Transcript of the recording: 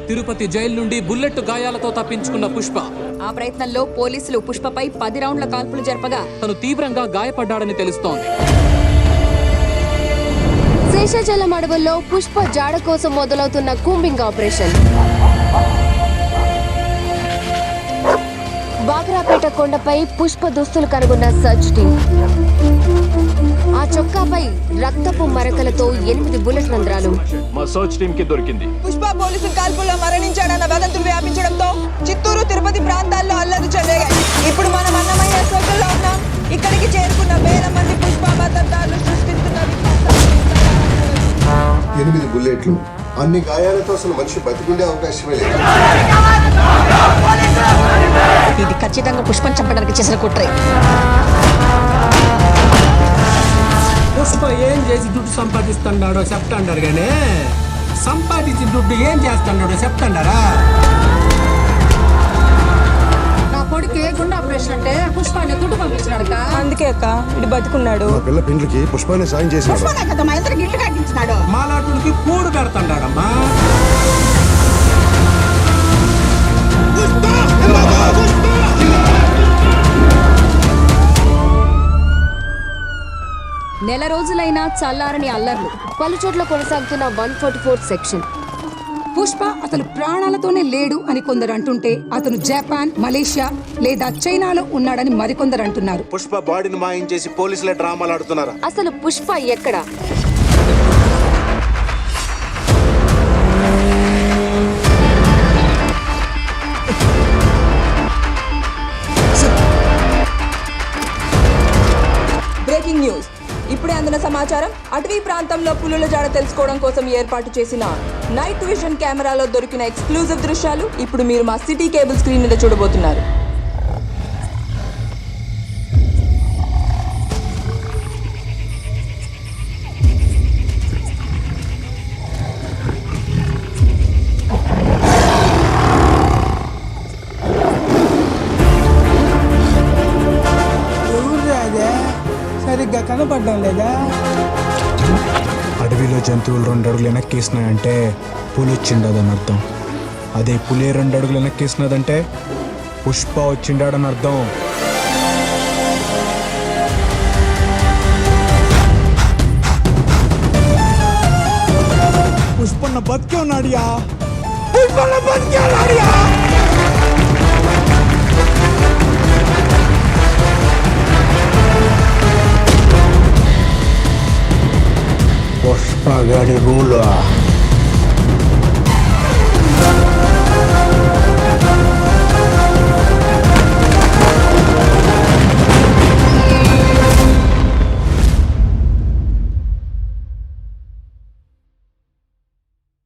Tirupati jail నుండి bullet గాయాలతో తప్పించుకున్న పుష్ప. ఆ ప్రయత్నంలో పోలీసులు పుష్పపై 10 రౌండ్ల కాల్పులు జరపగా తను తీవ్రంగా గాయపడ్డాడని తెలుస్తోంది. శేషాచలం అడవుల్లో పుష్ప జాడ కోసం మొదలవుతున్న కూంబింగ్ ఆపరేషన్. బాగ్రాపేట కొండపై పుష్ప దుస్తులు కనుగొన్న సర్చ్ టీం. ఆ చొక్కాపై రక్తపు మరకలతో 8 బుల్లెట్ రంధ్రాలు. మా సర్చ్ టీం కి దొరికింది. పుష్ప పోలీసుల కాల్పుల్లో మరణించాడన్న వదంతులు వ్యాపించడంతో చిత్తూరు, తిరుపతి ప్రాంతాల్లో అల్లరి చెలరేగాయి. ఇప్పుడు మనం అన్నమయ్య సర్కిల్లో ఉన్నాం. ఇక్కడికి చేరుకున్న వేల మంది పుష్ప భద్రతలు సృష్టిస్తున్న 8 బుల్లెట్లు. అన్ని గాయాలతో అసలు మనిషి బతికుండే అవకాశమే లేదు. ఇది ఖచ్చితంగా పుష్పం చంపడానికి చేసిన కుట్రే. పుష్ప ఏం చేసి దుడ్డు సంపాదిస్తున్నాడో చెప్తాండారు గానీ సంపాదించిన దుడ్డు ఏం చేస్తున్నాడో చెప్తాండారా? నా కొడుకు గుండె ఆపరేషన్ అంటే పుష్పాన్ని దుడ్డు పంపించినాడు. అందుకే అక్క ఇటు బతుకున్నాడు. మా పిల్ల పెండ్లికి పుష్పాన్ని సాయం చేసినాడు. మాలాటుడికి కూడు పెడతాడాడమ్మా. నెల రోజులైనా చల్లారని అల్లర్లు. పలుచోట్ల కొనసాగుతున్న 144 సెక్షన్. పుష్ప అతను ప్రాణాలతోనే లేడు అని కొందరు అంటుంటే అతను జపాన్, మలేషియా లేదా చైనాలో ఉన్నాడని మరికొందరు అంటున్నారు. పుష్ప బాడీని మాయం చేసి పోలీసులే డ్రామాలు ఆడుతున్నారు. అసలు పుష్ప ఎక్కడ? Breaking news. ఇప్పుడే అందిన సమాచారం. అటవీ ప్రాంతంలో పులుల జాడ తెలుసుకోవడం కోసం ఏర్పాటు చేసిన నైట్ విజన్ కెమెరాలో దొరికిన ఎక్స్క్లూజివ్ దృశ్యాలు ఇప్పుడు మీరు మా సిటీ కేబుల్ స్క్రీన్ మీద చూడబోతున్నారు. సరిగ్గా కనపడడం లేదా? అడవిలో జంతువులు 2 అడుగులు వెనక్కేసినాయంటే పులి వచ్చిండదని అర్థం. అదే పులి 2 అడుగులు వెనక్కేసినదంటే పుష్ప వచ్చిండాడని అర్థం. పుష్పన్న బతికే ఉన్నాడియా. పుష్పన్న బతికే ఉన్నాడియా. పుష్ప గడి రూలు